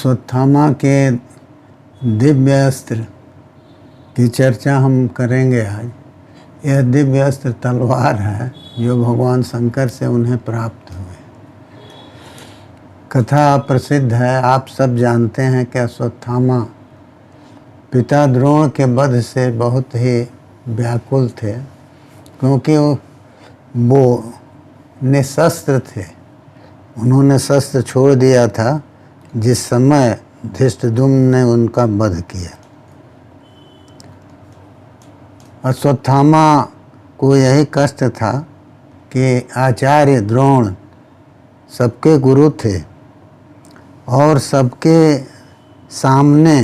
अश्वत्थामा के दिव्य अस्त्र की चर्चा हम करेंगे आज। यह दिव्य अस्त्र तलवार है जो भगवान शंकर से उन्हें प्राप्त हुए। कथा प्रसिद्ध है, आप सब जानते हैं कि अश्वत्थामा पिता द्रोण के वध से बहुत ही व्याकुल थे, क्योंकि वो निशस्त्र थे। उन्होंने शस्त्र छोड़ दिया था जिस समय धृष्टद्युम्न ने उनका वध किया। अश्वत्थामा को यही कष्ट था कि आचार्य द्रोण सबके गुरु थे और सबके सामने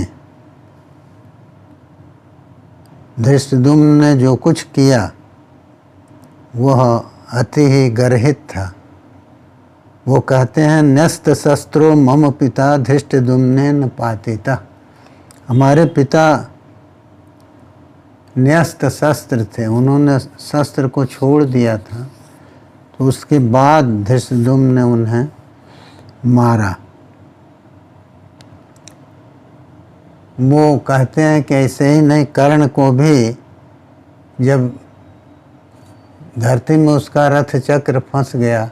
धृष्टद्युम्न ने जो कुछ किया वह अति ही गर्हित था। वो कहते हैं, न्यस्त शस्त्रो मम पिता धृष्टद्युम्नेन पातिता। हमारे पिता न्यस्त शस्त्र थे, उन्होंने शस्त्र को छोड़ दिया था, तो उसके बाद धृष्टद्युम्न ने उन्हें मारा। वो कहते हैं कि ऐसे ही नहीं, कर्ण को भी जब धरती में उसका रथ चक्र फंस गया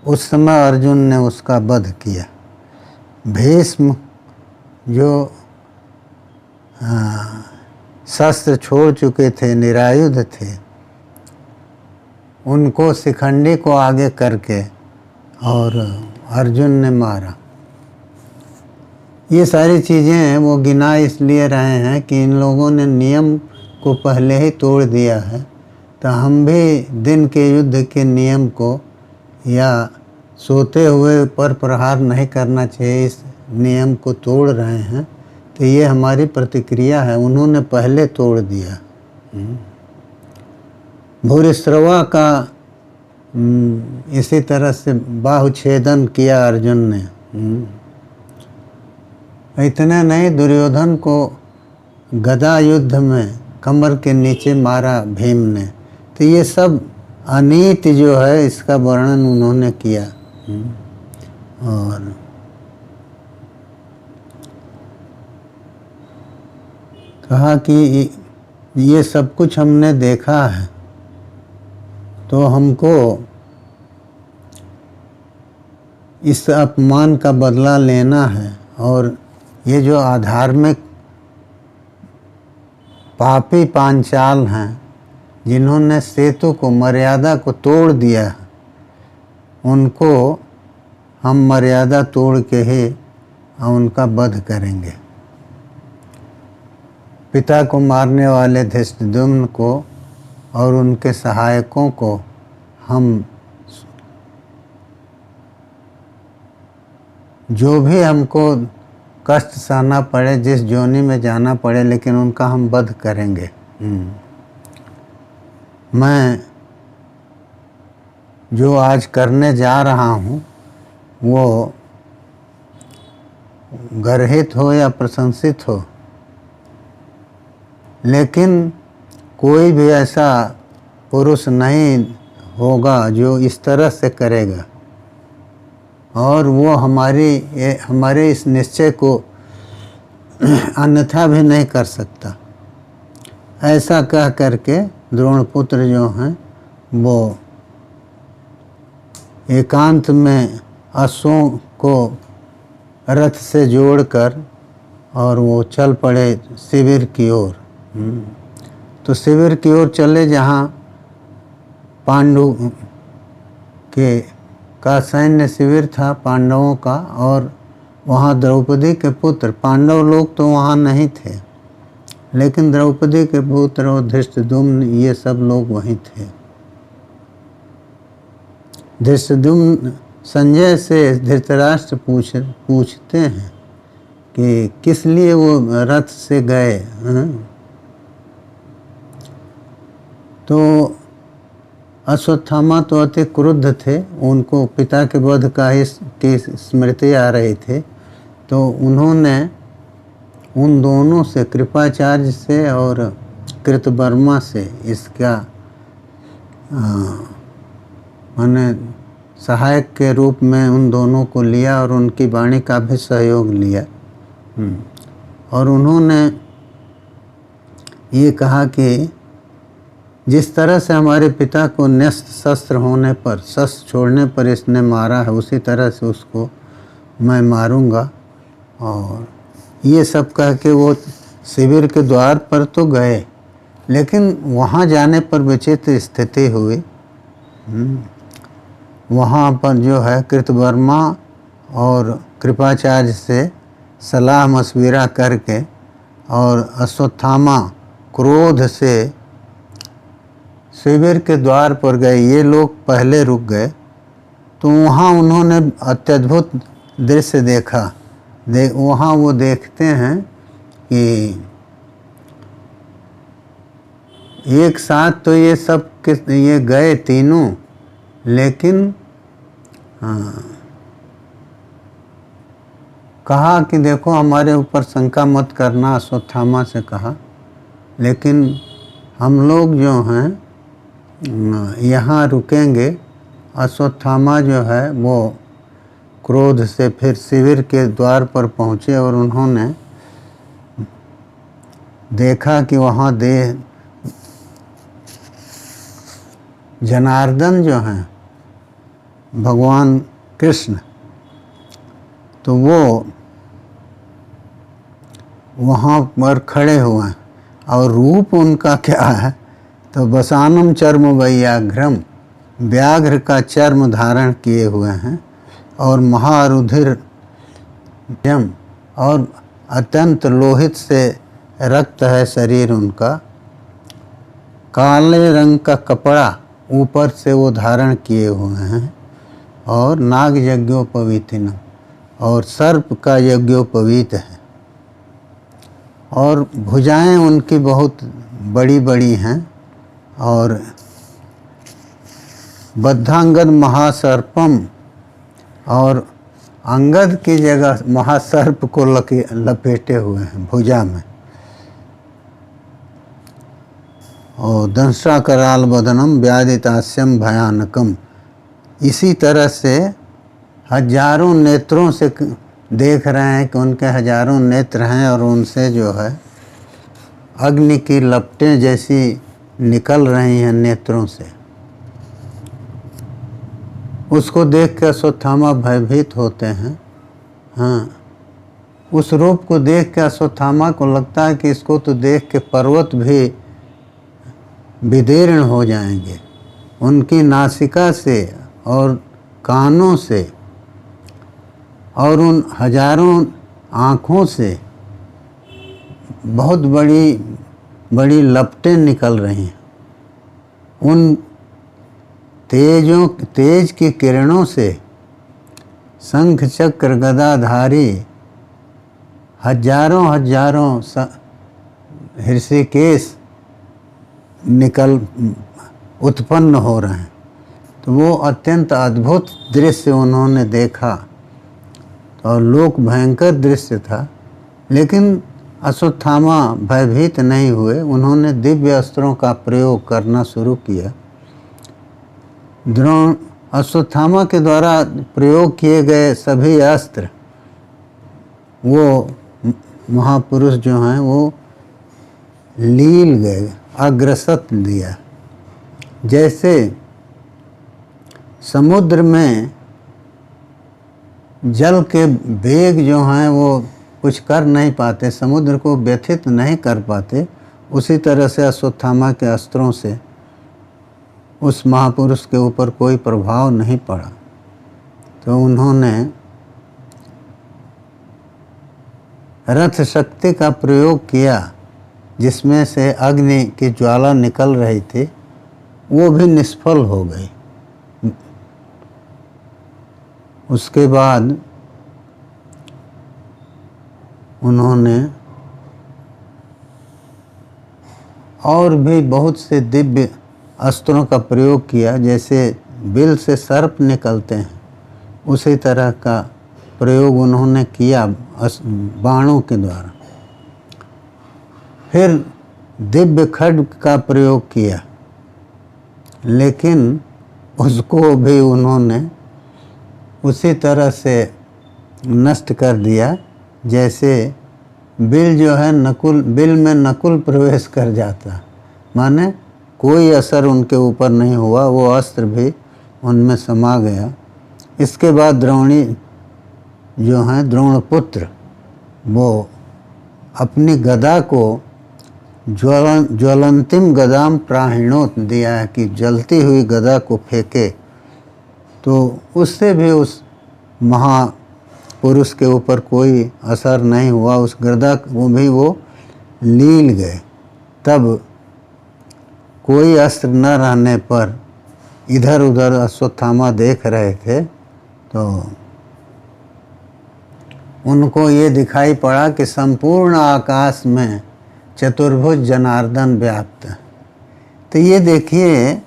उस समय अर्जुन ने उसका वध किया। भीष्म जो शस्त्र छोड़ चुके थे, निरायुध थे, उनको शिखंडी को आगे करके और अर्जुन ने मारा। ये सारी चीज़ें वो गिना इसलिए रहे हैं कि इन लोगों ने नियम को पहले ही तोड़ दिया है, तो हम भी दिन के युद्ध के नियम को या सोते हुए पर प्रहार नहीं करना चाहिए, इस नियम को तोड़ रहे हैं। तो ये हमारी प्रतिक्रिया है, उन्होंने पहले तोड़ दिया। भूरिश्रवा का इसी तरह से बाहुछेदन किया अर्जुन ने। इतना नहीं, दुर्योधन को गदा युद्ध में कमर के नीचे मारा भीम ने। तो ये सब अनीति जो है इसका वर्णन उन्होंने किया। और कहा कि ये सब कुछ हमने देखा है, तो हमको इस अपमान का बदला लेना है। और ये जो अधार्मिक पापी पांचाल हैं, जिन्होंने सेतु को, मर्यादा को तोड़ दिया, उनको हम मर्यादा तोड़ के ही उनका वध करेंगे। पिता को मारने वाले धृष्टद्युम्न को और उनके सहायकों को हम जो भी हमको कष्ट सहना पड़े, जिस जोनि में जाना पड़े, लेकिन उनका हम वध करेंगे। मैं जो आज करने जा रहा हूँ वो गर्हित हो या प्रशंसित हो, लेकिन कोई भी ऐसा पुरुष नहीं होगा जो इस तरह से करेगा, और वो हमारे इस निश्चय को अन्यथा भी नहीं कर सकता। ऐसा कह करके द्रोणपुत्र जो हैं वो एकांत में अश्वों को रथ से जोड़कर और वो चल पड़े शिविर की ओर। तो शिविर की ओर चले जहाँ पांडु का सैन्य शिविर था, पांडवों का, और वहाँ द्रौपदी के पुत्र, पांडव लोग तो वहाँ नहीं थे, लेकिन द्रौपदी के पुत्र और धृष्टद्युम्न ये सब लोग वहीं थे। धृष्टद्युम्न संजय से धृतराष्ट्र पूछते हैं कि किस लिए वो रथ से गए। तो अश्वत्थामा तो अति क्रुद्ध थे, उनको पिता के वध की स्मृति आ रही थी, तो उन्होंने उन दोनों से, कृपाचार्य से और कृतवर्मा से, इसका माने सहायक के रूप में उन दोनों को लिया और उनकी वाणी का भी सहयोग लिया। और उन्होंने ये कहा कि जिस तरह से हमारे पिता को न्यस्त शस्त्र होने पर, शस्त्र छोड़ने पर इसने मारा है, उसी तरह से उसको मैं मारूंगा। और ये सब कह के वो शिविर के द्वार पर तो गए, लेकिन वहाँ जाने पर विचित्र स्थिति हुई। वहाँ पर जो है कृतवर्मा और कृपाचार्य से सलाह मशविरा करके और अश्वत्थामा क्रोध से शिविर के द्वार पर गए। ये लोग पहले रुक गए, तो वहाँ उन्होंने अत्यद्भुत दृश्य देखा। वहाँ वो देखते हैं कि एक साथ तो ये सब ये गए तीनों, लेकिन कहा कि देखो हमारे ऊपर शंका मत करना, अश्वत्थामा से कहा, लेकिन हम लोग जो हैं यहाँ रुकेंगे। अश्वत्थामा जो है वो क्रोध से फिर शिविर के द्वार पर पहुँचे और उन्होंने देखा कि वहाँ जनार्दन जो हैं भगवान कृष्ण, तो वो वहाँ पर खड़े हुए हैं। और रूप उनका क्या है, तो बसानम चर्म वैयाघ्रम, व्याघ्र का चर्म धारण किए हुए हैं और महारुधिर जम, और अत्यंत लोहित से रक्त है शरीर उनका। काले रंग का कपड़ा ऊपर से वो धारण किए हुए हैं और नाग यज्ञोपवीतिनम, और सर्प का यज्ञोपवीत है। और भुजाएं उनकी बहुत बड़ी बड़ी हैं और बद्धांगद महासर्पम, और अंगद की जगह महासर्प को लपेटे हुए हैं भुजा में। और दंष्ट्राकराल बदनम व्याधितास्यम भयानकम, इसी तरह से हजारों नेत्रों से देख रहे हैं कि उनके हजारों नेत्र हैं और उनसे जो है अग्नि की लपटें जैसी निकल रही हैं नेत्रों से। उसको देख कर अश्वत्थामा भयभीत होते हैं। हाँ, उस रूप को देख के अश्वत्थामा को लगता है कि इसको तो देख के पर्वत भी विदीर्ण हो जाएंगे। उनकी नासिका से और कानों से और उन हजारों आँखों से बहुत बड़ी बड़ी लपटें निकल रही हैं। उन तेज की किरणों से शंख चक्र गदाधारी हजारों ऋषिकेश उत्पन्न हो रहे हैं। तो वो अत्यंत अद्भुत दृश्य उन्होंने देखा और लोक भयंकर दृश्य था, लेकिन अश्वत्थामा भयभीत नहीं हुए। उन्होंने दिव्य अस्त्रों का प्रयोग करना शुरू किया। द्रोण अश्वत्थामा के द्वारा प्रयोग किए गए सभी अस्त्र वो महापुरुष जो हैं वो लील गए, अग्रसत दिया। जैसे समुद्र में जल के वेग जो हैं वो कुछ कर नहीं पाते, समुद्र को व्यथित नहीं कर पाते, उसी तरह से अश्वत्थामा के अस्त्रों से उस महापुरुष के ऊपर कोई प्रभाव नहीं पड़ा। तो उन्होंने रथ शक्ति का प्रयोग किया, जिसमें से अग्नि की ज्वाला निकल रही थी, वो भी निष्फल हो गई। उसके बाद उन्होंने और भी बहुत से दिव्य अस्त्रों का प्रयोग किया। जैसे बिल से सर्प निकलते हैं, उसी तरह का प्रयोग उन्होंने किया बाणों के द्वारा। फिर दिव्य खड्ग का प्रयोग किया, लेकिन उसको भी उन्होंने उसी तरह से नष्ट कर दिया जैसे बिल जो है नकुल, बिल में नकुल प्रवेश कर जाता, माने कोई असर उनके ऊपर नहीं हुआ, वो अस्त्र भी उनमें समा गया। इसके बाद द्रोणी जो हैं द्रोणपुत्र, वो अपनी गदा को ज्वलंतिम गदाम प्राहिणोत दिया है कि जलती हुई गदा को फेंके, तो उससे भी उस महापुरुष के ऊपर कोई असर नहीं हुआ, उस गदा को भी वो लील गए। तब कोई अस्त्र न रहने पर इधर उधर अश्वत्थामा देख रहे थे, तो उनको ये दिखाई पड़ा कि संपूर्ण आकाश में चतुर्भुज जनार्दन व्याप्त है। तो ये देखिए,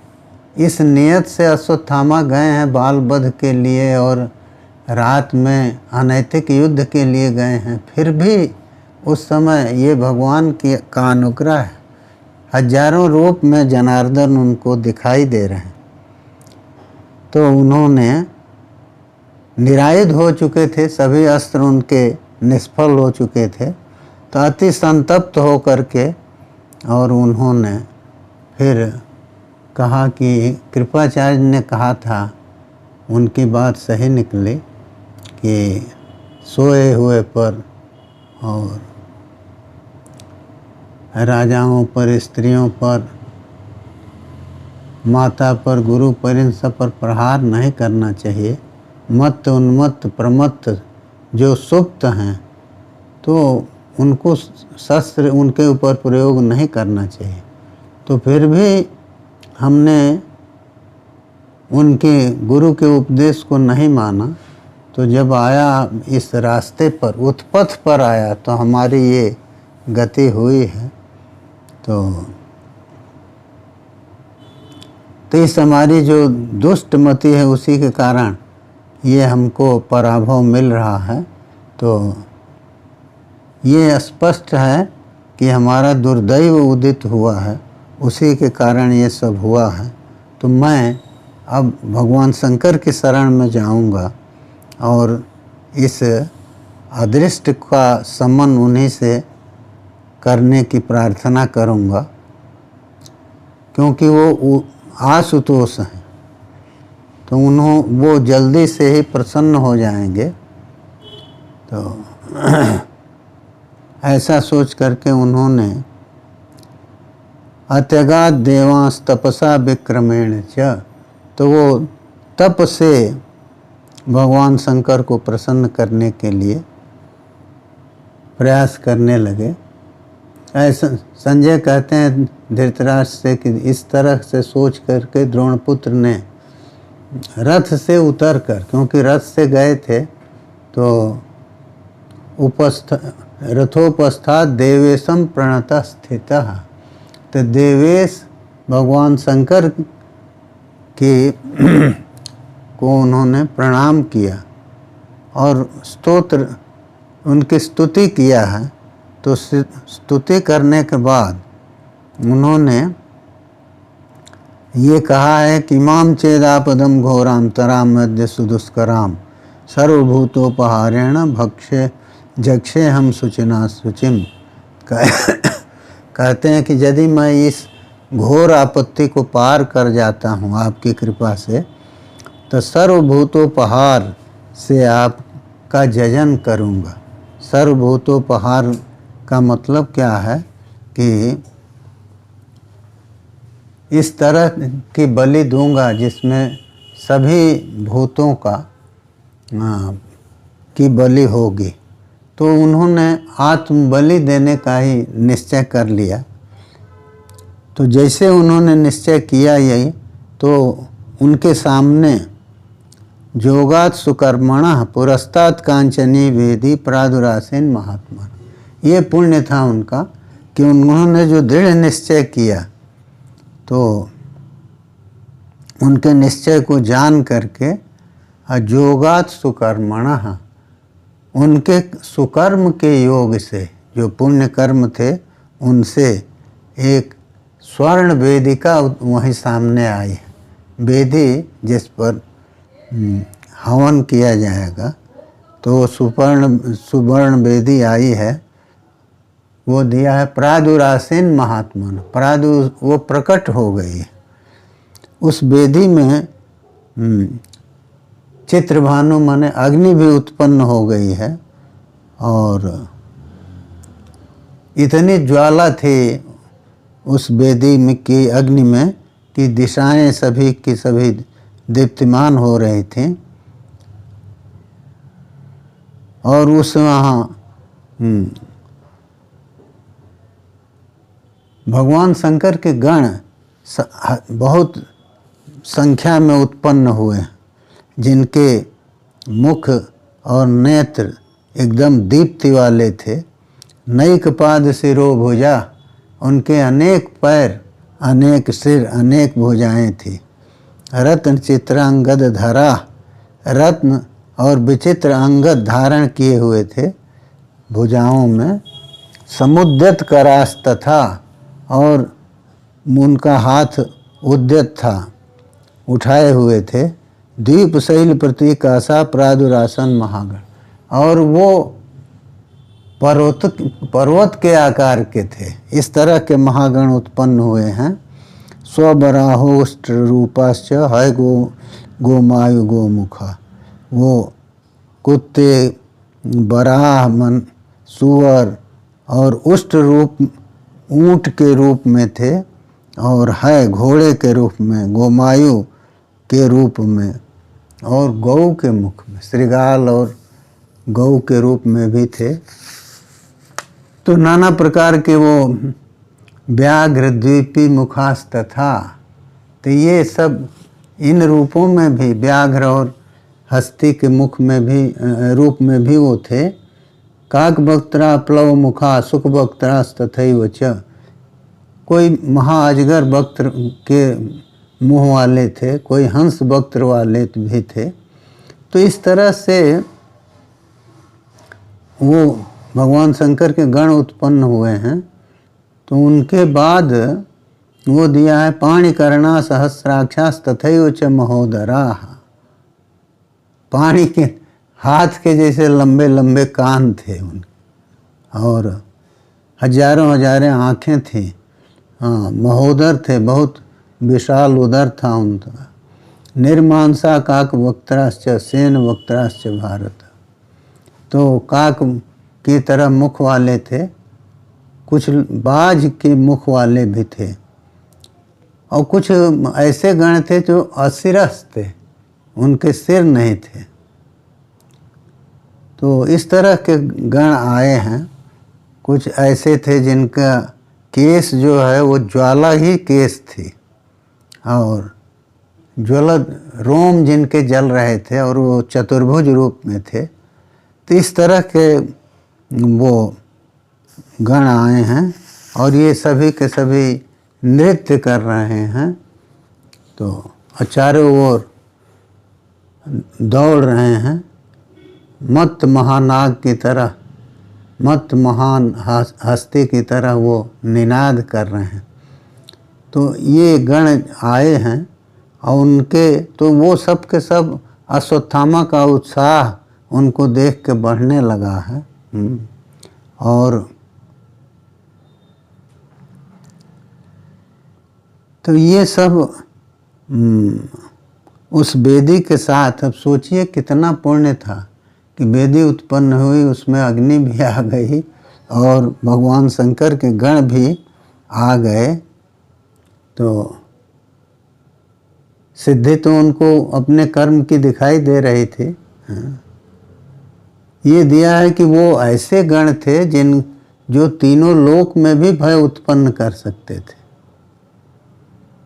इस नियत से अश्वत्थामा गए हैं बाल वध के लिए और रात में अनैतिक युद्ध के लिए गए हैं, फिर भी उस समय ये भगवान का अनुग्रह है, हजारों रूप में जनार्दन उनको दिखाई दे रहे हैं। तो उन्होंने निरायुध हो चुके थे, सभी अस्त्र उनके निष्फल हो चुके थे, तो अति संतप्त हो करके और उन्होंने फिर कहा कि कृपाचार्य ने कहा था, उनकी बात सही निकली कि सोए हुए पर और राजाओं पर, स्त्रियों पर, माता पर, गुरु पर, इन सब पर प्रहार नहीं करना चाहिए। मत्त, उन्मत्त, प्रमत्त जो सुप्त हैं, तो उनको शस्त्र उनके ऊपर प्रयोग नहीं करना चाहिए। तो फिर भी हमने उनके गुरु के उपदेश को नहीं माना, तो जब आया इस रास्ते पर, उत्पथ पर आया, तो हमारी ये गति हुई है। तो इस हमारी जो दुष्ट मति है, उसी के कारण ये हमको पराभव मिल रहा है। तो ये स्पष्ट है कि हमारा दुर्दैव उदित हुआ है, उसी के कारण ये सब हुआ है। तो मैं अब भगवान शंकर की शरण में जाऊंगा और इस अदृष्ट का समन उन्हीं से करने की प्रार्थना करूंगा, क्योंकि वो आशुतोष हैं, तो वो जल्दी से ही प्रसन्न हो जाएंगे। तो ऐसा सोच करके उन्होंने अत्यगात देवांस तपसा विक्रमेण च, तो वो तप से भगवान शंकर को प्रसन्न करने के लिए प्रयास करने लगे। ऐसा संजय कहते हैं धृतराष्ट्र से कि इस तरह से सोच करके द्रोणपुत्र ने रथ से उतर कर, क्योंकि रथ से गए थे, तो रथोपस्थात देवेशम प्रणतः स्थितः, तो देवेश भगवान शंकर की को उन्होंने प्रणाम किया और स्तोत्र उनकी स्तुति किया है। तो स्तुति करने के बाद उन्होंने ये कहा है कि इमाम चेदापदम घोराम तराम मध्य सुदुष्कराम सर्वभूतोपहारेण भक्षे जक्षे हम शुचिना शुचिम। कहते हैं कि यदि मैं इस घोर आपत्ति को पार कर जाता हूँ आपकी कृपा से, तो सर्वभूतोपहार से आपका जजन करूँगा। सर्वभूतोपहार का मतलब क्या है कि इस तरह की बलि दूंगा जिसमें सभी भूतों का की बलि होगी। तो उन्होंने आत्म बलि देने का ही निश्चय कर लिया। तो जैसे उन्होंने निश्चय किया यही, तो उनके सामने जोगात सुकर्मणः पुरस्तात् कांचनी वेदी प्रादुरासेन महात्मा, ये पुण्य था उनका कि उन्होंने जो दृढ़ निश्चय किया, तो उनके निश्चय को जान करके अजोगात सुकर्मणः, उनके सुकर्म के योग से, जो पुण्य कर्म थे उनसे एक स्वर्ण वेदिका वहीं सामने आई है। वेदी जिस पर हवन किया जाएगा, तो सुवर्ण वेदी आई है। वो दिया है प्रादुरासीन महात्मन। वो प्रकट हो गई है उस वेदी में। चित्रभानु माने अग्नि भी उत्पन्न हो गई है, और इतनी ज्वाला थी उस वेदी में की अग्नि में कि दिशाएं सभी की सभी दीप्तिमान हो रही थी। और उस वहाँ भगवान शंकर के गण बहुत संख्या में उत्पन्न हुए, जिनके मुख और नेत्र एकदम दीप्ति वाले थे। नैक पाद सिरो भुजा, उनके अनेक पैर, अनेक सिर, अनेक भुजाएं थी। रत्न चित्रांगद धरा, रत्न और विचित्र अंगद धारण किए हुए थे भुजाओं में। समुद्यत करास तथा, और उनका हाथ उद्यत था, उठाए हुए थे। द्वीप शैल प्रतीक आशा प्रादुरासन महागण, और वो पर्वत के आकार के थे। इस तरह के महागण उत्पन्न हुए हैं। स्वबराहोष्ट रूपाश्च है गोमायु गोमुखा, वो कुत्ते, बराह मन, सुअर और उष्ट रूप ऊंट के रूप में थे, और है घोड़े के रूप में, गोमायु के रूप में, और गौ के मुख में, श्रृगाल और गौ के रूप में भी थे। तो नाना प्रकार के वो व्याघ्र द्वीपी मुखास तथा, तो ये सब इन रूपों में भी, व्याघ्र और हस्ती के मुख में भी, रूप में भी वो थे। काक वक्त्रा प्लव मुखा सुख वक्त्रा तथैव च, कोई महाअजगर वक्त्र के मुँह वाले थे, कोई हंस वक्त्र वाले भी थे। तो इस तरह से वो भगवान शंकर के गण उत्पन्न हुए हैं। तो उनके बाद वो दिया है पाणिकर्णा सहस्राक्षास तथैव च महोदरा, पानी के हाथ के जैसे लंबे लंबे कान थे उनके, और हजारों हजारें आँखें थीं। हाँ, महोदर थे, बहुत विशाल उदर था उनका। निर्मांसा काक वक्त्राश्च सेन वक्त्राश्च भारत, तो काक की तरह मुख वाले थे, कुछ बाज के मुख वाले भी थे, और कुछ ऐसे गण थे जो असिरस थे, उनके सिर नहीं थे। तो इस तरह के गण आए हैं। कुछ ऐसे थे जिनका केस जो है वो ज्वाला ही केस थी, और ज्वलद रोम जिनके जल रहे थे, और वो चतुर्भुज रूप में थे। तो इस तरह के वो गण आए हैं, और ये सभी के सभी नृत्य कर रहे हैं। तो चारों ओर दौड़ रहे हैं, मत महानाग की तरह, मत महान हस्ती की तरह वो निनाद कर रहे हैं। तो ये गण आए हैं, और उनके तो वो सब के सब अश्वत्थामा का उत्साह उनको देख के बढ़ने लगा है। और तो ये सब उस वेदी के साथ, अब सोचिए कितना पुण्य था कि वेदी उत्पन्न हुई, उसमें अग्नि भी आ गई, और भगवान शंकर के गण भी आ गए। तो सिद्धि तो उनको अपने कर्म की दिखाई दे रही थी। ये दिया है कि वो ऐसे गण थे जो तीनों लोक में भी भय उत्पन्न कर सकते थे,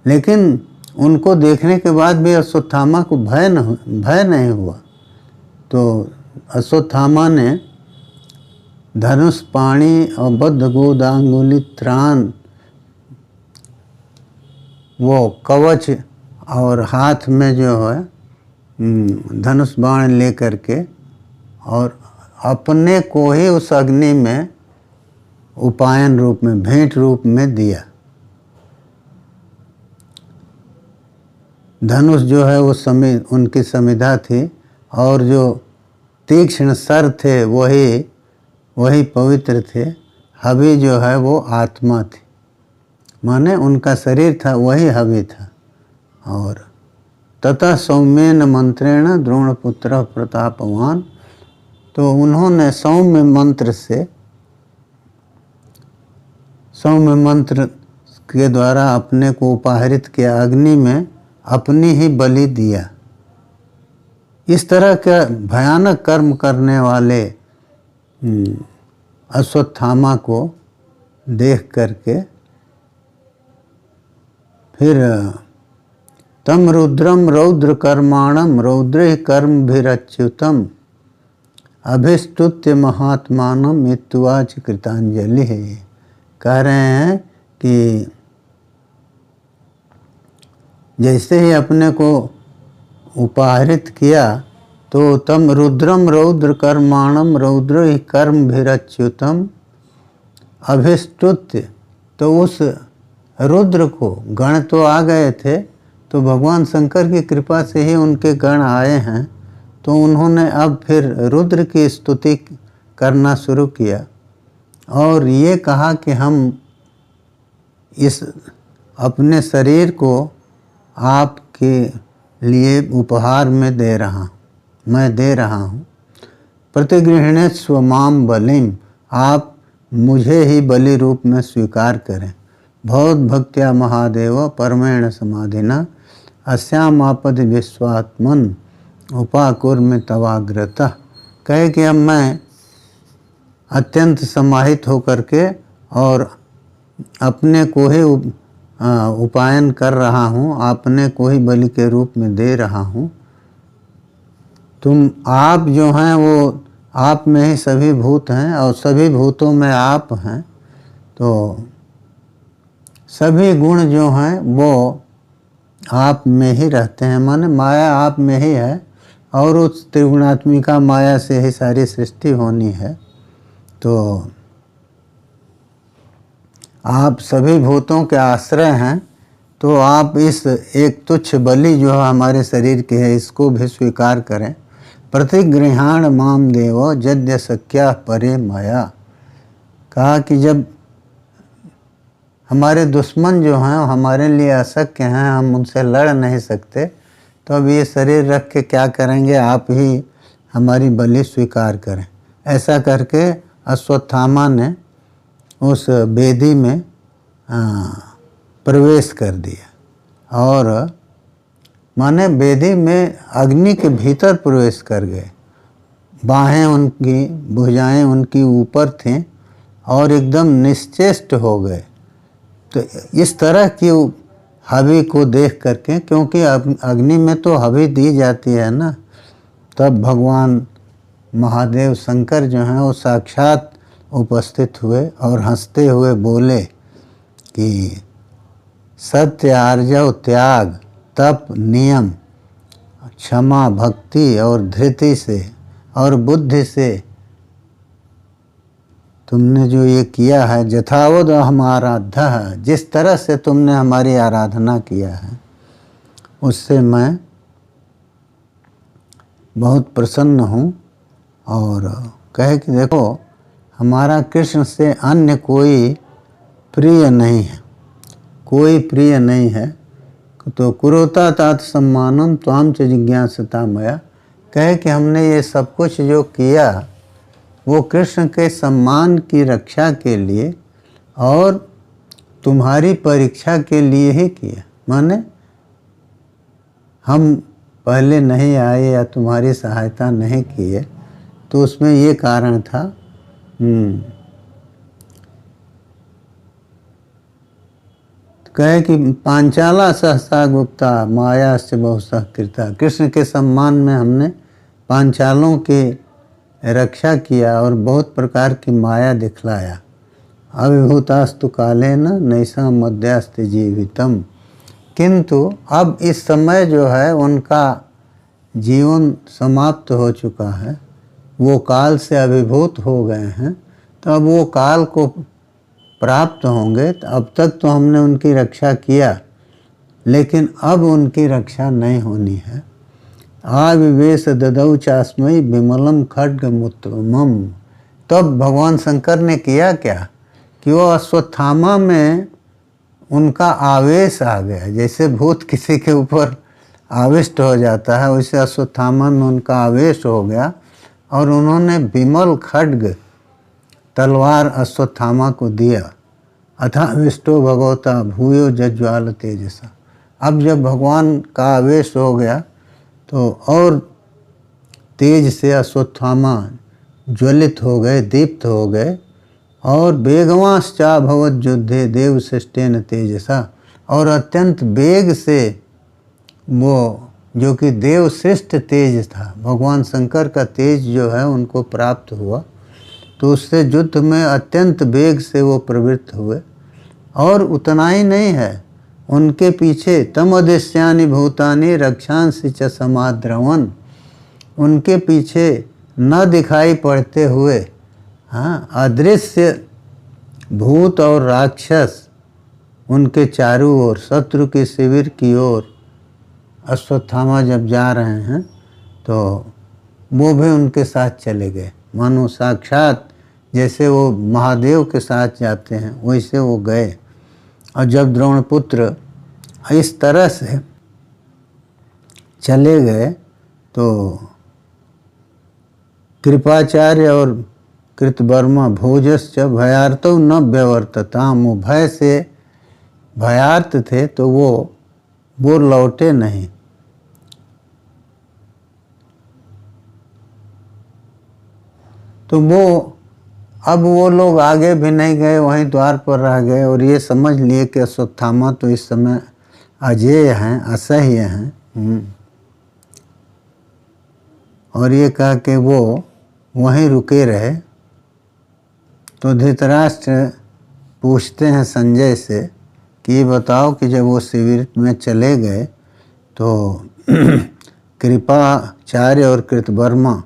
लेकिन उनको देखने के बाद भी अश्वत्थामा को भय नहीं हुआ। तो अश्वत्थामा ने धनुष पाणी और बद्ध गोदांगुली त्राण, वो कवच और हाथ में जो है धनुष बाण लेकर के, और अपने को ही उस अग्नि में उपायन रूप में, भेंट रूप में दिया। धनुष जो है वो उनकी समिधा थी, और जो तीक्ष्ण सर थे वही पवित्र थे। हवि जो है वो आत्मा थी, माने उनका शरीर था वही हवि था। और तथा सौम्येन मंत्रेण द्रोणपुत्र प्रतापवान, तो उन्होंने सौम्य मंत्र से, सौम्य मंत्र के द्वारा अपने को उपाहरित किया, अग्नि में अपनी ही बलि दिया। इस तरह का भयानक कर्म करने वाले अश्वत्थामा को देख करके फिर तम रुद्रम रौद्र कर्माणम रौद्र कर्म भीरच्युतम अभिस्तुत्य महात्मानम इत्युवाच कृतांजलि है। कह रहे हैं कि जैसे ही अपने को उपाहरित किया तो तम रुद्रम रौद्र कर्माणम रौद्र कर्म भीरच्युतम अभिस्तुत्य, तो उस रुद्र को, गण तो आ गए थे, तो भगवान शंकर की कृपा से ही उनके गण आए हैं, तो उन्होंने अब फिर रुद्र की स्तुति करना शुरू किया और ये कहा कि हम इस अपने शरीर को आपके लिए उपहार में दे रहा, मैं दे रहा हूँ। प्रतिगृह्णस्व माम बलिम, आप मुझे ही बलि रूप में स्वीकार करें। भवद भक्त्या महादेव परमेण समाधिना अस्यामापद विश्वात्मन उपाकुर्म तवाग्रतः। कहे कि अब मैं अत्यंत समाहित होकर के और अपने को ही उपायन कर रहा हूँ, अपने को ही बलि के रूप में दे रहा हूँ। तुम आप जो हैं वो आप में ही सभी भूत हैं और सभी भूतों में आप हैं, तो सभी गुण जो हैं वो आप में ही रहते हैं, माने माया आप में ही है और उस त्रिगुणात्मिका माया से ही सारी सृष्टि होनी है। तो आप सभी भूतों के आश्रय हैं, तो आप इस एक तुच्छ बलि जो हमारे शरीर के है इसको भी स्वीकार करें। प्रतिगृहाण माम देव जद्य शक्या परे माया। कहा कि जब हमारे दुश्मन जो हैं हमारे लिए अशक्य हैं, हम उनसे लड़ नहीं सकते, तो अब ये शरीर रख के क्या करेंगे, आप ही हमारी बलि स्वीकार करें। ऐसा करके अश्वत्थामा ने उस वेदी में प्रवेश कर दिया और माने वेदी में अग्नि के भीतर प्रवेश कर गए। बाहें उनकी, भुजाएं उनकी ऊपर थीं और एकदम निश्चेष्ट हो गए। तो इस तरह की हवि को देख करके, क्योंकि अग्नि में तो हवि दी जाती है ना, तब भगवान महादेव शंकर जो हैं वो साक्षात उपस्थित हुए और हंसते हुए बोले कि सत्य, आर्जव, त्याग, तप, नियम, क्षमा, भक्ति और धृति से और बुद्धि से तुमने जो ये किया है, जथावद हम आराध्य, जिस तरह से तुमने हमारी आराधना किया है उससे मैं बहुत प्रसन्न हूँ। और कहे कि देखो हमारा कृष्ण से अन्य कोई प्रिय नहीं है, कोई प्रिय नहीं है। तो कुरोता तात सम्मानम त्वाम च जिज्ञासता मया। कहे कि हमने ये सब कुछ जो किया वो कृष्ण के सम्मान की रक्षा के लिए और तुम्हारी परीक्षा के लिए ही किया। माने हम पहले नहीं आए या तुम्हारी सहायता नहीं किए, तो उसमें ये कारण था। कहे कि पांचाला सहसा गुप्ता माया से बहुसह कृता। कृष्ण के सम्मान में हमने पांचालों की रक्षा किया और बहुत प्रकार की माया दिखलाया। अविभूतास्तु कालेन नैषा मध्यास्ति जीवितम। किंतु अब इस समय जो है उनका जीवन समाप्त हो चुका है, वो काल से अभिभूत हो गए हैं, तो अब वो काल को प्राप्त होंगे। तो अब तक तो हमने उनकी रक्षा किया, लेकिन अब उनकी रक्षा नहीं होनी है। आविवेश ददौ चास्मयी विमलम खड्ग मुत्तमम। तब भगवान शंकर ने किया क्या कि वो अश्वत्थामा में उनका आवेश आ गया। जैसे भूत किसी के ऊपर आविष्ट हो जाता है, वैसे अश्वत्थामा में उनका आवेश हो गया और उन्होंने विमल खड्ग तलवार अश्वत्थामा को दिया। अथाविष्टो भगवता भूयो जज्वाल तेजसा। अब जब भगवान का आवेश हो गया तो और तेज से अश्वत्थामा ज्वलित हो गए, दीप्त हो गए। और वेगवांश्चा भवत युद्धे देव श्रेष्ठेन तेजसा, और अत्यंत वेग से वो जो कि देव श्रेष्ठ तेज था, भगवान शंकर का तेज जो है उनको प्राप्त हुआ, तो उससे युद्ध में अत्यंत वेग से वो प्रवृत्त हुए। और उतना ही नहीं है, उनके पीछे तम अदृश्यानि भूतानि रक्षांसि च समाद्रवन, उनके पीछे न दिखाई पड़ते हुए अदृश्य भूत और राक्षस उनके चारों ओर शत्रु के शिविर की ओर अश्वत्थामा जब जा रहे हैं तो वो भी उनके साथ चले गए। मानो साक्षात जैसे वो महादेव के साथ जाते हैं वैसे वो गए। और जब द्रोणपुत्र इस तरह से चले गए तो कृपाचार्य और कृतवर्मा भोजश्च भयार्तौ न व्यवर्तताम, वो भय से भयार्त थे तो वो लौटे नहीं। तो अब वो लोग आगे भी नहीं गए, वहीं द्वार पर रह गए और ये समझ लिए कि अश्वत्थामा तो इस समय अजेय हैं, असह्य हैं। और ये कहा कि वो वहीं रुके रहे। तो धृतराष्ट्र पूछते हैं संजय से कि ये बताओ कि जब वो शिविर में चले गए तो कृपाचार्य और कृतवर्मा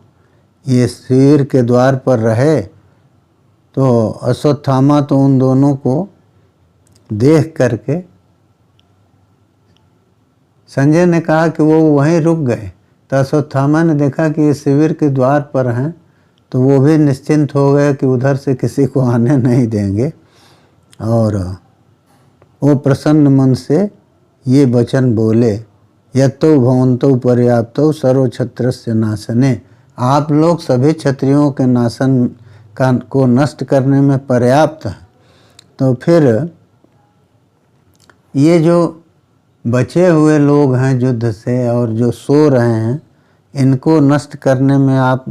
ये शिविर के द्वार पर रहे, तो अश्वत्थामा तो उन दोनों को देख करके संजय ने कहा कि वो वहीं रुक गए। तो अश्वत्थामा ने देखा कि ये शिविर के द्वार पर हैं तो वो भी निश्चिंत हो गए कि उधर से किसी को आने नहीं देंगे। और वो प्रसन्न मन से ये वचन बोले, यत्तो भवन्तौ पर्याप्तौ सर्व क्षत्रस्य नाशने, आप लोग सभी क्षत्रियों के नाशन को नष्ट करने में पर्याप्त हैं। तो फिर ये जो बचे हुए लोग हैं युद्ध से और जो सो रहे हैं, इनको नष्ट करने में आप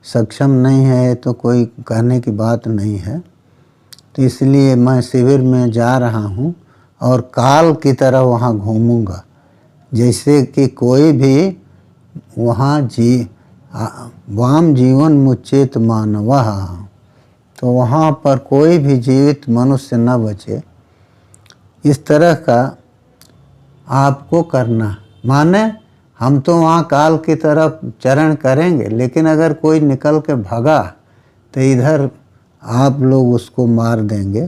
सक्षम नहीं है तो कोई कहने की बात नहीं है। तो इसलिए मैं शिविर में जा रहा हूँ और काल की तरह वहाँ घूमूंगा, जैसे कि कोई भी वहाँ वाम जीवन मुच्चेत मानवः, तो वहाँ पर कोई भी जीवित मनुष्य न बचे। इस तरह का आपको करना, माने हम तो वहाँ काल की तरफ चरण करेंगे, लेकिन अगर कोई निकल के भगा तो इधर आप लोग उसको मार देंगे।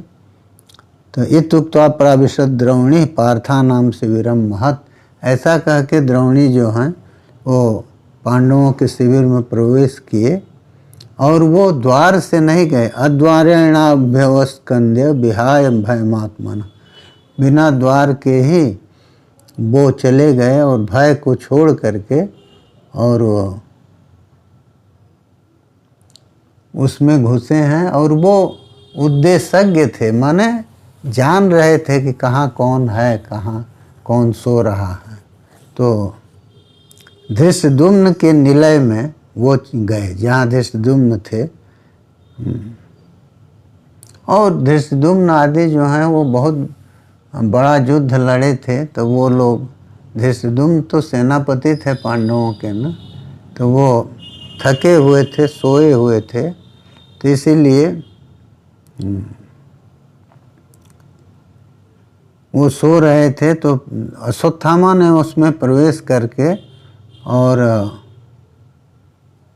तो इत्युक्त्वा प्राविशत द्रौणी पार्थानाम शिविरम महत्, ऐसा कह के द्रौणी जो हैं वो पांडवों के शिविर में प्रवेश किए। और वो द्वार से नहीं गए, अद्वारेणाभ्यवस्कंद्य विहाय भयमात्मन, बिना द्वार के ही वो चले गए और भय को छोड़ करके, और उसमें घुसे हैं। और वो उद्देश्यज्ञ थे, माने जान रहे थे कि कहाँ कौन है, कहाँ कौन सो रहा है। तो धृष्टद्युम्न के निलय में वो गए जहाँ धृष्टद्युम्न थे। और धृष्टद्युम्न आदि जो हैं वो बहुत बड़ा युद्ध लड़े थे। तो वो लोग, धृष्टद्युम्न तो सेनापति थे पांडवों के ना, तो वो थके हुए थे, सोए हुए थे। तो इसीलिए वो सो रहे थे। तो अश्वत्थामा ने उसमें प्रवेश करके और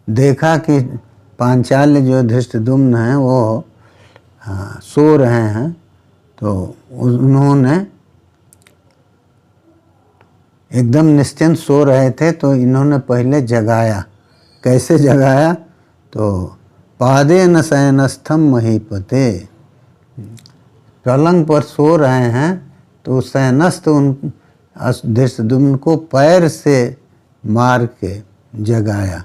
देखा कि पांचाल्य जो धृष्टद्युम्न हैं वो सो रहे हैं। तो उन्होंने एकदम निश्चिंत सो रहे थे, तो इन्होंने पहले जगाया। कैसे जगाया? तो पादेन शयनस्थम महीपते, पलंग पर सो रहे हैं तो सैनस्थ उन धृष्टद्युम्न को पैर से मार के जगाया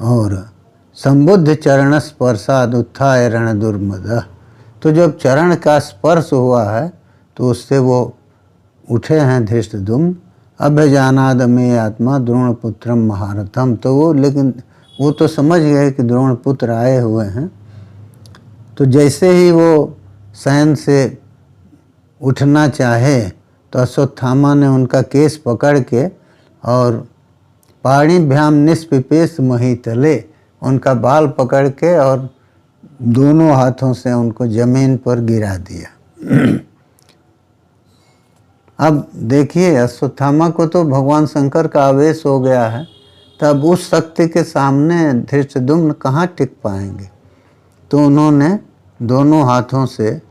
और संबुद्ध चरण स्पर्शाद उत्थाय रण दुर्मद। तो जब चरण का स्पर्श हुआ है तो उससे वो उठे हैं धृष्टद्युम्न। अभ्यजानाद में आत्मा द्रोणपुत्रम महारथम। तो वो लेकिन वो तो समझ गए कि द्रोणपुत्र आए हुए हैं। तो जैसे ही वो शयन से उठना चाहे तो अश्वत्थामा ने उनका केस पकड़ के और पाणिभ्याम निष्पिपेश महितले, उनका बाल पकड़ के और दोनों हाथों से उनको जमीन पर गिरा दिया। अब देखिए अश्वत्थामा को तो भगवान शंकर का आवेश हो गया है, तब उस शक्ति के सामने धृष्टद्युम्न कहाँ टिक पाएंगे। तो उन्होंने दोनों हाथों से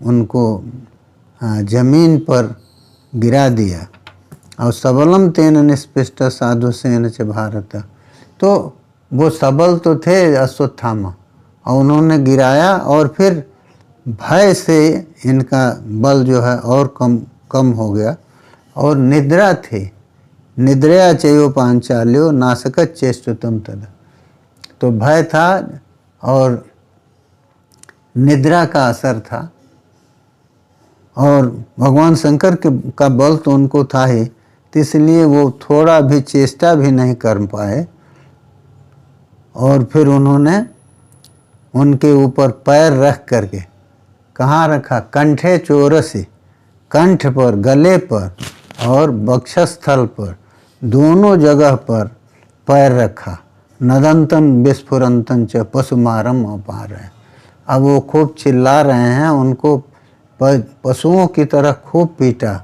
उनको जमीन पर गिरा दिया और सबलम तेन निष्पिष्ट साधु सेन च भारत। तो वो सबल तो थे अश्वत्थामा और उन्होंने गिराया और फिर भय से इनका बल जो है और कम हो गया और निद्रा थी। निद्रया चयो पांचाल्यो नासकत चेष्टुतम तद। तो भय था और निद्रा का असर था और भगवान शंकर का बल तो उनको था ही, तो इसलिए वो थोड़ा भी चेष्टा भी नहीं कर पाए। और फिर उन्होंने उनके ऊपर पैर रख करके, कहाँ रखा, कंठे चोरसी, कंठ पर, गले पर और वक्षस्थल पर, दोनों जगह पर पैर रखा। नदंतन विस्फुरंतन च पशुमारम अपार है। अब वो खूब चिल्ला रहे हैं, उनको पशुओं की तरह खूब पीटा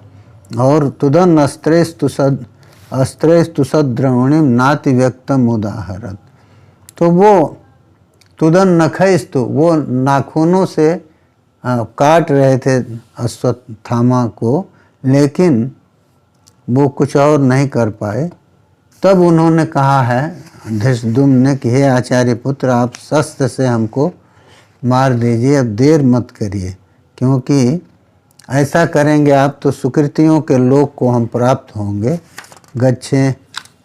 और तुदन अस्त्रेस्तु द्रवणिम नाति व्यक्तम उदाहरत। तो वो तुदन नखस्तु, वो नाखूनों से काट रहे थे अश्वत्थामा को, लेकिन वो कुछ और नहीं कर पाए। तब उन्होंने कहा है धृष्टद्युम्न ने कि हे आचार्य पुत्र, आप शस्त्र से हमको मार दीजिए, अब देर मत करिए, क्योंकि ऐसा करेंगे आप तो सुकृतियों के लोक को हम प्राप्त होंगे। गच्छे,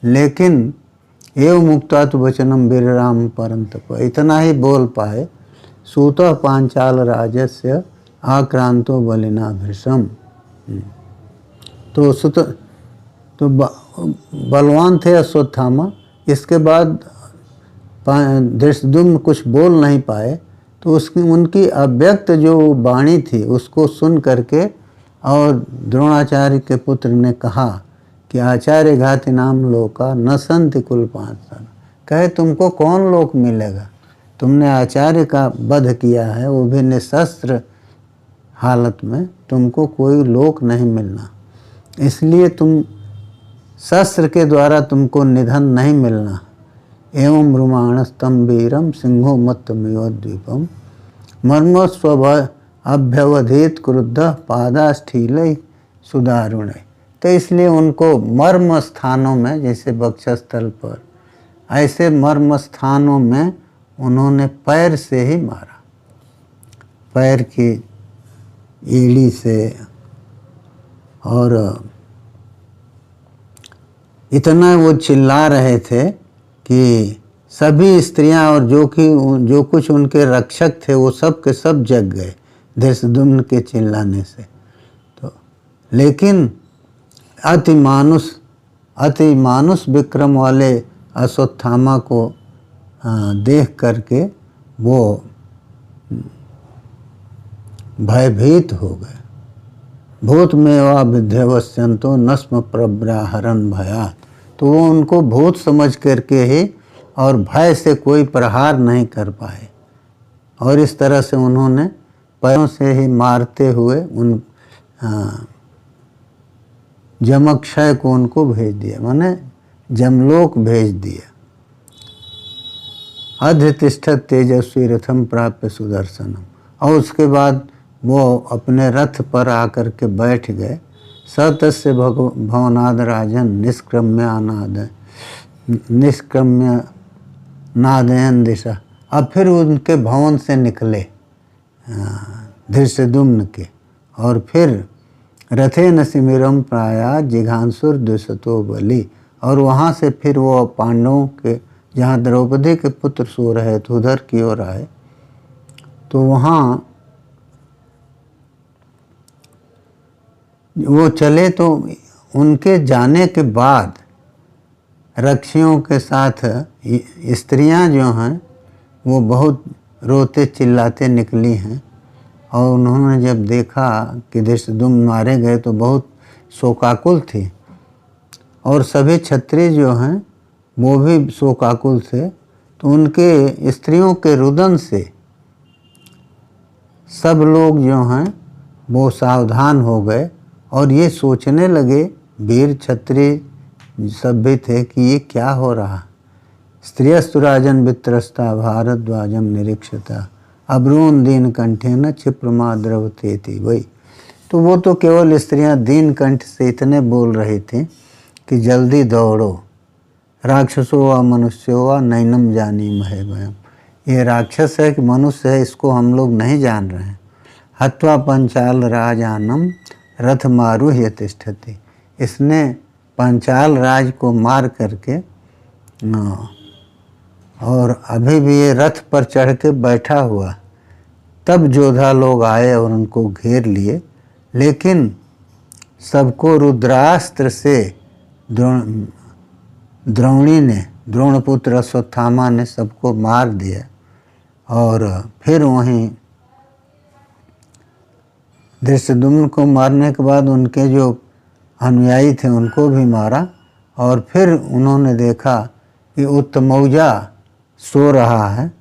लेकिन एव मुक्ता तो वचनम वीरराम परंतप। इतना ही बोल पाए। सूतः पांचाल राजस्य आक्रांतो बलिना भृशम। तो बलवान थे अश्वत्थामा। इसके बाद धृष्टद्युम्न कुछ बोल नहीं पाए, तो उनकी अव्यक्त जो वाणी थी उसको सुन करके और द्रोणाचार्य के पुत्र ने कहा कि आचार्य घाति नाम लोका न संति कुल पांच। कहे तुमको कौन लोक मिलेगा, तुमने आचार्य का वध किया है, वो भी निशस्त्र हालत में, तुमको कोई लोक नहीं मिलना। इसलिए तुम शस्त्र के द्वारा तुमको निधन नहीं मिलना। एवं रुमाणस्तम वीरम सिंहो मत्तमियोद्वीपम मर्मस्व अभ्यवधित क्रुद्ध पादाष्ठील सुदारुण। तो इसलिए उनको मर्म स्थानों में, जैसे वक्षस्थल पर, ऐसे मर्म स्थानों में उन्होंने पैर से ही मारा, पैर की एड़ी से। और इतना वो चिल्ला रहे थे कि सभी स्त्रियां और जो कुछ उनके रक्षक थे वो सब के सब जग गए धृष्टद्युम्न के चिल्लाने से। तो लेकिन अति मानुष विक्रम वाले अश्वत्थामा को देख करके वो भयभीत हो गए। भूत में वा विध्यवस्यंतो नस्म प्रब्राहरण भयात। तो वो उनको भूत समझ करके ही और भय से कोई प्रहार नहीं कर पाए। और इस तरह से उन्होंने पैरों से ही मारते हुए उन जमक्षय को उनको भेज दिया, माने जमलोक भेज दिया। अध्यतिष्ठत तेजस्वी रथम प्राप्य सुदर्शनम। और उसके बाद वो अपने रथ पर आकर के बैठ गए। सतस्य भवनाद राजन निष्क्रम्य नादयन दिशा। अब फिर उनके भवन से निकले धृष्टद्युम्न के। और फिर रथे नसिमिरम प्राया जिघांसुर द्विशतो बलि, और वहाँ से फिर वो पांडवों के जहाँ द्रौपदी के पुत्र सो रहे थे उधर की ओर आए। तो वहाँ वो चले तो उनके जाने के बाद रक्षियों के साथ स्त्रियां जो हैं वो बहुत रोते चिल्लाते निकली हैं। और उन्होंने जब देखा कि धृष्टद्युम्न मारे गए तो बहुत शोकाकुल थी। और सभी क्षत्रिय जो हैं वो भी शोकाकुल थे। तो उनके स्त्रियों के रुदन से सब लोग जो हैं वो सावधान हो गए और ये सोचने लगे, वीर क्षत्रिय सब भी थे, कि ये क्या हो रहा। स्त्रियस्तु राजन वित्रस्ता भारद्वाजम निरीक्षता अब्रून दीन कंठे न क्षिप्रमा द्रवते थी। वही तो वो तो केवल स्त्रियां दीन कंठ से इतने बोल रही थी कि जल्दी दौड़ो, राक्षसो व मनुष्यो व नैनम जानी महे भयम। ये राक्षस है कि मनुष्य है इसको हम लोग नहीं जान रहे हैं। हत्वा पंचाल राजानम रथ मारुह्य तिष्ठति, इसने पंचाल राज को मार करके और अभी भी ये रथ पर चढ़ के बैठा हुआ। तब योद्धा लोग आए और उनको घेर लिए, लेकिन सबको रुद्रास्त्र से द्रोणी ने, द्रोणपुत्र अश्वत्थामा ने सबको मार दिया। और फिर वहीं धृष्टद्युम्न को मारने के बाद उनके जो अनुयायी थे उनको भी मारा। और फिर उन्होंने देखा कि उत्तमौजा सो रहा है,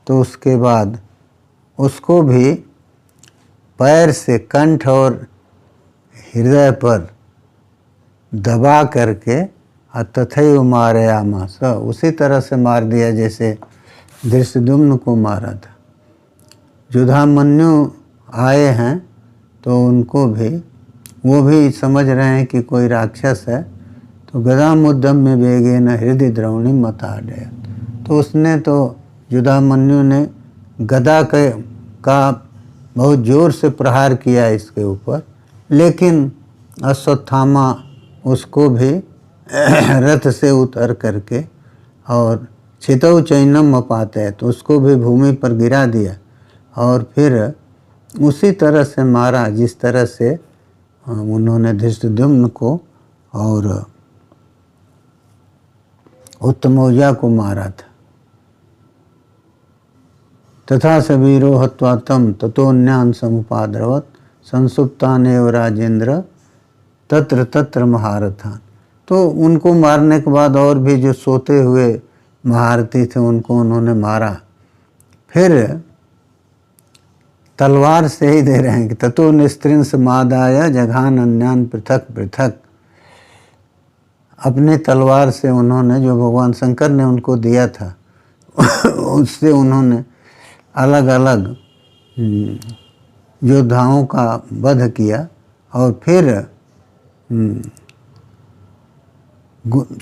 तो उसके बाद उसको भी पैर से कंठ और हृदय पर दबा करके तथैव मारयामास, उसी तरह से मार दिया जैसे धृष्टद्युम्न को मारा था। युधामन्यु आए हैं तो उनको भी, वो भी समझ रहे हैं कि कोई राक्षस है। तो गदा मुद्दम में वेगे न हृदय द्रोणी मता गया। तो उसने तो युधामन्यु ने गदा का बहुत जोर से प्रहार किया इसके ऊपर, लेकिन अश्वत्थामा उसको भी रथ से उतर करके और छितौ चैनम अपाते, तो उसको भी भूमि पर गिरा दिया। और फिर उसी तरह से मारा जिस तरह से उन्होंने धृष्टद्युम्न को और उत्तमौजा को मारा था। तथा स वीरो हत्वा तम ततोन्यान समुपाद्रवत संसुप्तानेव राजेंद्र तत्र तत्र महारथान। तो उनको मारने के बाद और भी जो सोते हुए महारथी थे उनको उन्होंने मारा। फिर तलवार से ही दे रहे हैं कि ततो निस्त्रिंस मादाय जघान अन्यान पृथक पृथक। अपने तलवार से उन्होंने, जो भगवान शंकर ने उनको दिया था उससे उन्होंने अलग अलग योद्धाओं का वध किया। और फिर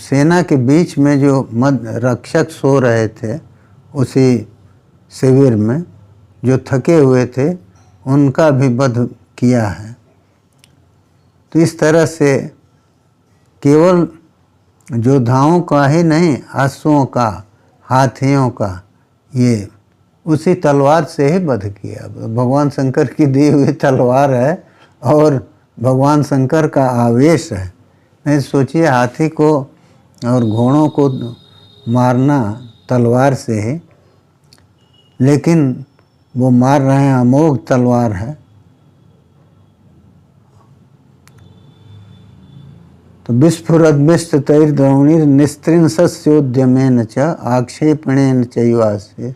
सेना के बीच में जो रक्षक सो रहे थे उसी शिविर में, जो थके हुए थे उनका भी वध किया है। तो इस तरह से केवल योद्धाओं का ही नहीं, अश्वों का, हाथियों का, ये उसी तलवार से ही वध किया। भगवान शंकर की दी हुई तलवार है और भगवान शंकर का आवेश है। नहीं सोचिए, हाथी को और घोड़ों को मारना तलवार से ही, लेकिन वो मार रहे हैं, अमोघ तलवार है। तो विस्फुरद्विष्ट तैर्द्रोणीर निस्त्रिंसस्योद्यमेन च आक्षेपणेन चैवास्य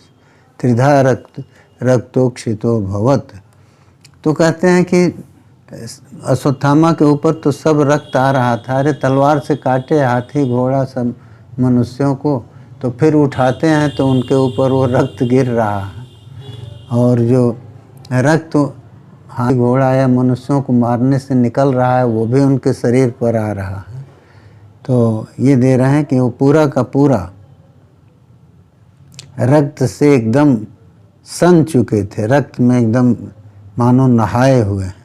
त्रिधा रक्तोक्षितो भवत। तो कहते हैं कि अश्वत्थामा के ऊपर तो सब रक्त आ रहा था। अरे तलवार से काटे हाथी घोड़ा सब मनुष्यों को, तो फिर उठाते हैं तो उनके ऊपर वो रक्त गिर रहा है। और जो रक्त हाथी घोड़ा या मनुष्यों को मारने से निकल रहा है वो भी उनके शरीर पर आ रहा है। तो ये दे रहे हैं कि वो पूरा का पूरा रक्त से एकदम सन चुके थे, रक्त में एकदम मानो नहाए हुए हैं।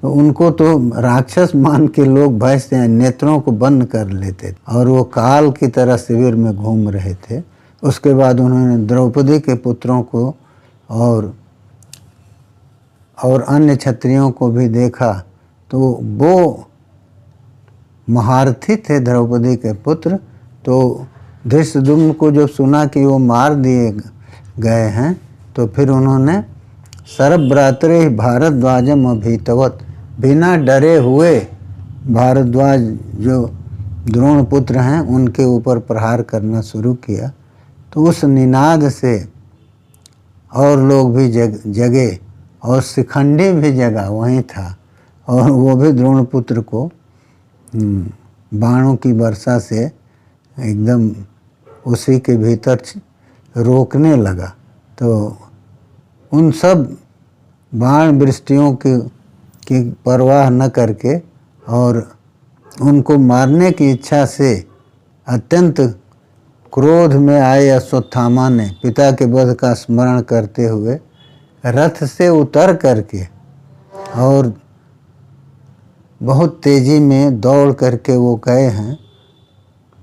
तो उनको तो राक्षस मान के लोग भय से नेत्रों को बंद कर लेते थे और वो काल की तरह शिविर में घूम रहे थे। उसके बाद उन्होंने द्रौपदी के पुत्रों को और अन्य क्षत्रियों को भी देखा, तो वो महारथी थे द्रौपदी के पुत्र। तो धृष्टद्युम्न को जब सुना कि वो मार दिए गए हैं, तो फिर उन्होंने शरभ्रातरे भारद्वाजम अभीतवत, बिना डरे हुए भारद्वाज जो द्रोण पुत्र हैं उनके ऊपर प्रहार करना शुरू किया। तो उस निनाद से और लोग भी जगे और शिखंडी भी जगा वहीं था, और वो भी द्रोण पुत्र को बाणों की वर्षा से एकदम उसी के भीतर रोकने लगा। तो उन सब बाण वृष्टियों की परवाह न करके और उनको मारने की इच्छा से अत्यंत क्रोध में आए अश्वत्थामा ने पिता के वध का स्मरण करते हुए रथ से उतर करके और बहुत तेज़ी में दौड़ करके वो गए हैं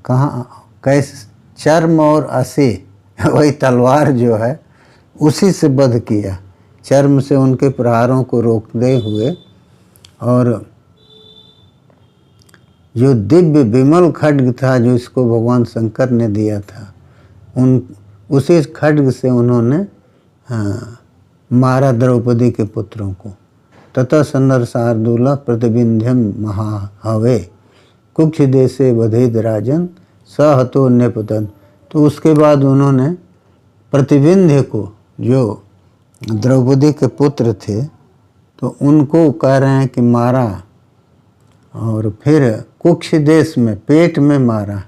कहाँ, कैसे चर्म और असी वही तलवार जो है उसी से वध किया, चर्म से उनके प्रहारों को रोकते हुए। और जो दिव्य विमल खड्ग था जो इसको भगवान शंकर ने दिया था, उसी खड्ग से उन्होंने मारा द्रौपदी के पुत्रों को। ततः संदर शार्दूल प्रतिबिंध्यम महाहवे कुक्ष देशे वधिद राजन सहतो नेपतन। तो उसके बाद उन्होंने प्रतिबिंध्य को, जो द्रौपदी के पुत्र थे, तो उनको कह रहे हैं कि मारा, और फिर कुक्ष देश में पेट में मारा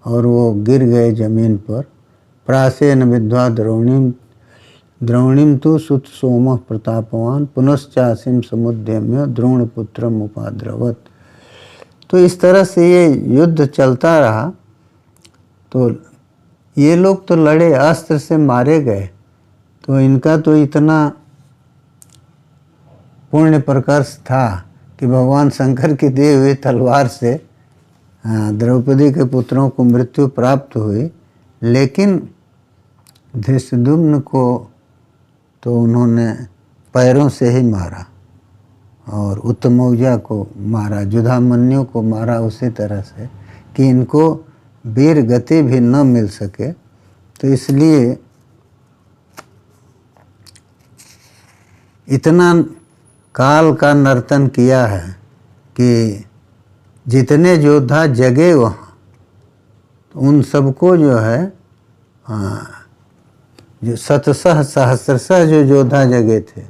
और वो गिर गए जमीन पर। प्रासेन विद्वा द्रोणिम तु सुत सोम प्रतापवान पुनश्चासिम समुद्यम्य द्रोणपुत्रम उपाद्रवत। तो इस तरह से ये युद्ध चलता रहा। तो ये लोग तो लड़े, अस्त्र से मारे गए, तो इनका तो इतना पुण्य प्रकर्ष था कि भगवान शंकर की दी हुई तलवार से द्रौपदी के पुत्रों को मृत्यु प्राप्त हुई। लेकिन धृष्टद्युम्न को तो उन्होंने पैरों से ही मारा और उत्तमौजा को मारा, युधामन्यु को मारा उसी तरह से कि इनको वीर गति भी न मिल सके। तो इसलिए इतना काल का नर्तन किया है कि जितने योद्धा जगे वहाँ, तो उन सबको जो है जो शतशः सहस्रशः जो योद्धा जगे थे,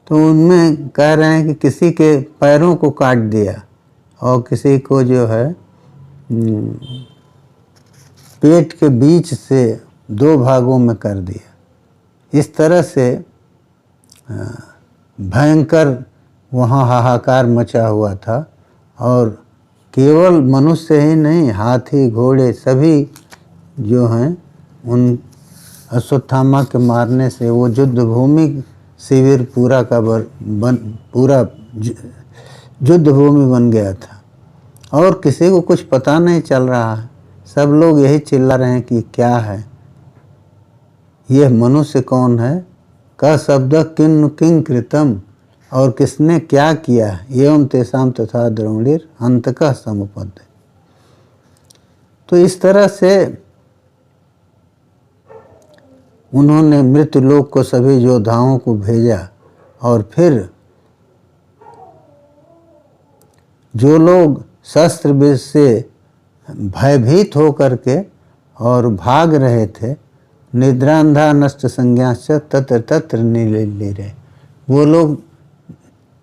तो उनमें कह रहे हैं कि किसी के पैरों को काट दिया और किसी को जो है पेट के बीच से 2 भागों में कर दिया। इस तरह से भयंकर वहाँ हाहाकार मचा हुआ था। और केवल मनुष्य ही नहीं, हाथी घोड़े सभी जो हैं उन अश्वत्थामा के मारने से वो युद्ध भूमि शिविर पूरा का पूरा युद्ध भूमि बन गया था और किसी को कुछ पता नहीं चल रहा है। सब लोग यही चिल्ला रहे हैं कि क्या है, यह मनुष्य कौन है, का शब्द किं कृतम, और किसने क्या किया, एवं तेषाम तथा द्रोणिर अंतकः समुपद्य। तो इस तरह से उन्होंने मृत्युलोक को सभी योद्धाओं को भेजा और फिर जो लोग शस्त्र विष से भयभीत होकर के और भाग रहे थे, निद्रांधा नष्ट संज्ञाश्च तत्र तत्र निलीरे, वो लोग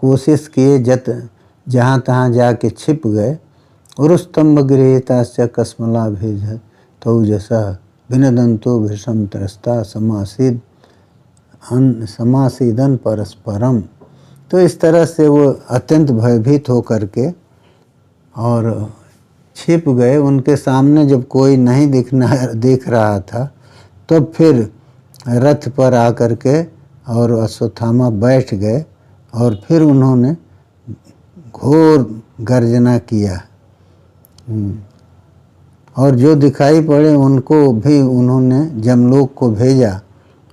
कोशिश किए जहाँ तहाँ जाके छिप गए। उरुस्तंभ गृहीताश्च कस्मलाभिज तौजसः विनदंतो भीषम त्रस्ता समासीदन परस्परम। तो इस तरह से वो अत्यंत भयभीत होकर के और छिप गए। उनके सामने जब कोई नहीं दिख रहा था, तब फिर रथ पर आकर के और अश्वत्थामा बैठ गए और फिर उन्होंने घोर गर्जना किया। और जो दिखाई पड़े उनको भी उन्होंने जमलोक को भेजा,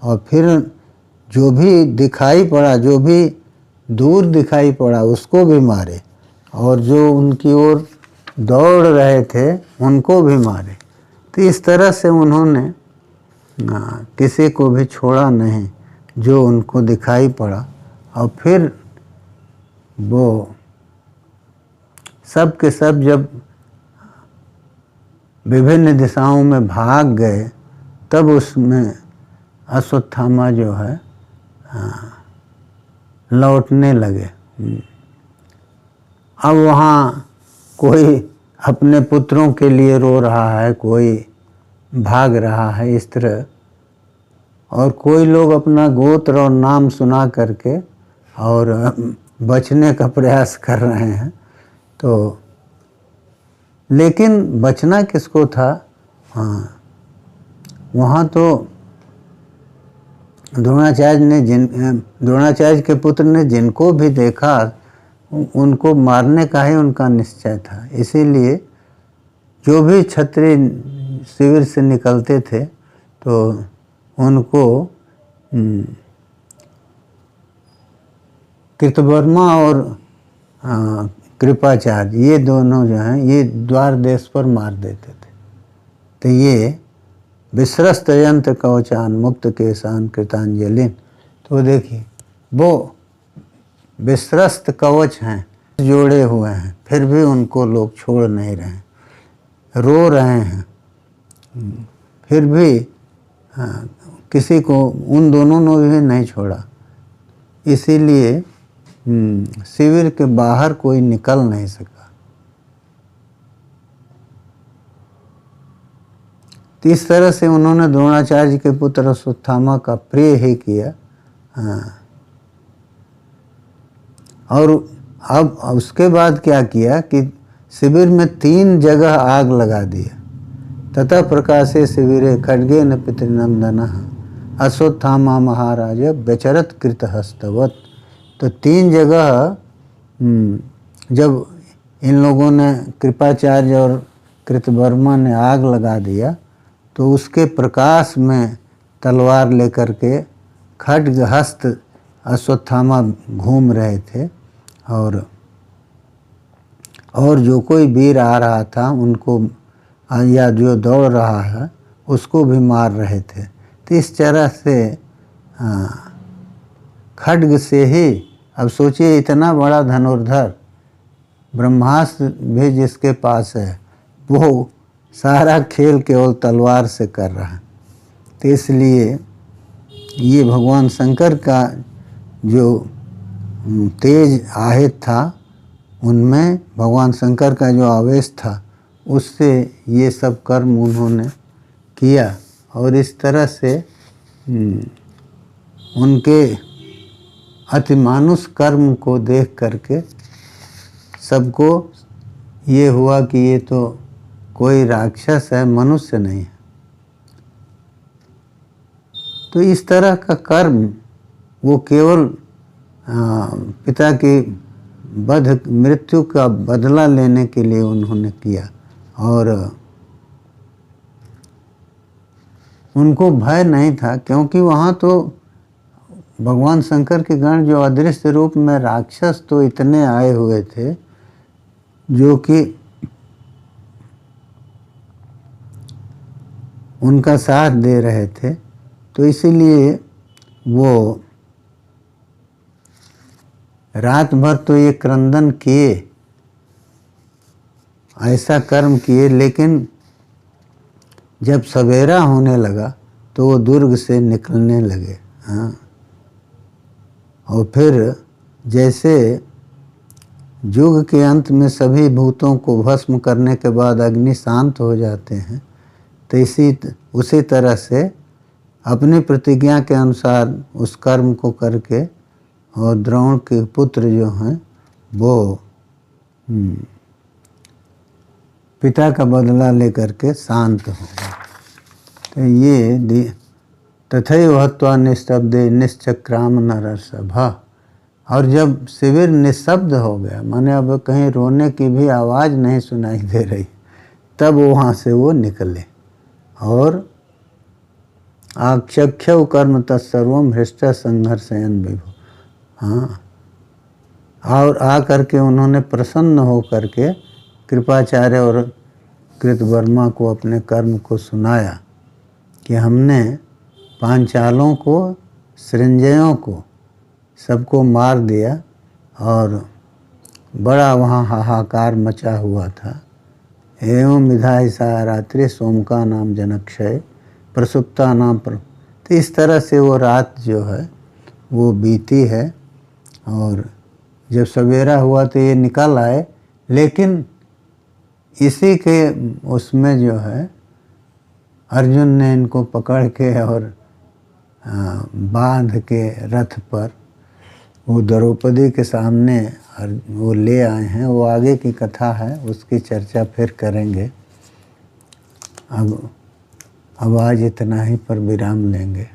और फिर जो भी दिखाई पड़ा, जो भी दूर दिखाई पड़ा उसको भी मारे, और जो उनकी ओर दौड़ रहे थे उनको भी मारे। तो इस तरह से उन्होंने किसी को भी छोड़ा नहीं जो उनको दिखाई पड़ा। और फिर वो सब के सब जब विभिन्न दिशाओं में भाग गए तब उसमें अश्वत्थामा जो है लौटने लगे। अब वहाँ कोई अपने पुत्रों के लिए रो रहा है, कोई भाग रहा है इस तरह, और कोई लोग अपना गोत्र और नाम सुना करके और बचने का प्रयास कर रहे हैं। तो लेकिन बचना किसको था? हाँ, वहाँ तो द्रोणाचार्य के पुत्र ने जिनको भी देखा उनको मारने का ही उनका निश्चय था। इसीलिए जो भी क्षत्रिय शिविर से निकलते थे तो उनको कृतवर्मा और कृपाचार्य, ये दोनों जो हैं ये द्वार देश पर मार देते थे। तो ये विश्रस्त यंत्र कवचान मुक्त केशान कृतांजलिन, तो देखिए वो विश्रस्त कवच हैं, जोड़े हुए हैं, फिर भी उनको लोग छोड़ नहीं रहे, रो रहे हैं, फिर भी किसी को, उन दोनों ने भी नहीं छोड़ा। इसीलिए शिविर के बाहर कोई निकल नहीं सका। तो इस तरह से उन्होंने द्रोणाचार्य के पुत्र अश्वत्थामा का प्रिय ही किया। और अब उसके बाद क्या किया कि शिविर में 3 जगह आग लगा दिया। तथा प्रकाशे शिविरे खड्गे न पितृनंदन अश्वत्थामा महाराज व्यचरत कृत हस्तवत। तो 3 जगह जब इन लोगों ने, कृपाचार्य और कृतवर्मा ने आग लगा दिया, तो उसके प्रकाश में तलवार लेकर के खड्ग हस्त अश्वत्थामा घूम रहे थे, और जो कोई वीर आ रहा था उनको, या जो दौड़ रहा है उसको भी मार रहे थे। तो इस तरह से खड्ग से ही, अब सोचिए इतना बड़ा धनुर्धर, ब्रह्मास्त्र भी जिसके पास है, वो सारा खेल केवल तलवार से कर रहा है। तो इसलिए ये भगवान शंकर का जो तेज आहेत था, उनमें भगवान शंकर का जो आवेश था, उससे ये सब कर्म उन्होंने किया। और इस तरह से उनके अतिमानुष कर्म को देख करके सबको ये हुआ कि ये तो कोई राक्षस है, मनुष्य नहीं है। तो इस तरह का कर्म वो केवल पिता की मृत्यु का बदला लेने के लिए उन्होंने किया, और उनको भय नहीं था, क्योंकि वहाँ तो भगवान शंकर के गण जो अदृश्य रूप में राक्षस तो इतने आए हुए थे जो कि उनका साथ दे रहे थे। तो इसीलिए वो रात भर तो ये क्रंदन किए, ऐसा कर्म किए, लेकिन जब सवेरा होने लगा तो वो दुर्ग से निकलने लगे। हाँ, और फिर जैसे युग के अंत में सभी भूतों को भस्म करने के बाद अग्नि शांत हो जाते हैं, तो उसी तरह से अपनी प्रतिज्ञा के अनुसार उस कर्म को करके, और द्रोण के पुत्र जो हैं वो पिता का बदला लेकर के शांत हो गए। तो ये तथैव हत्वा निस्तब्धे निश्चक्राम नरसभा। और जब शिविर निःशब्द हो गया, माने अब कहीं रोने की भी आवाज़ नहीं सुनाई दे रही, तब वहाँ से वो निकले और आक्षख्यव कर्म तत्सर्वम हृष्ट संघर्षयन विभु। हाँ, और आ करके उन्होंने प्रसन्न हो करके कृपाचार्य और कृतवर्मा को अपने कर्म को सुनाया कि हमने पांचालों को, सृंजयों को, सबको मार दिया और बड़ा वहाँ हाहाकार मचा हुआ था। एवं विधाय सा रात्रि सोमका नाम जनक्षय प्रसुप्ता नाम तो इस तरह से वो रात जो है वो बीती है। और जब सवेरा हुआ तो ये निकल आए, लेकिन इसी के उसमें जो है अर्जुन ने इनको पकड़ के और बांध के रथ पर वो द्रौपदी के सामने वो ले आए हैं। वो आगे की कथा है, उसकी चर्चा फिर करेंगे। अब आज इतना ही पर विराम लेंगे।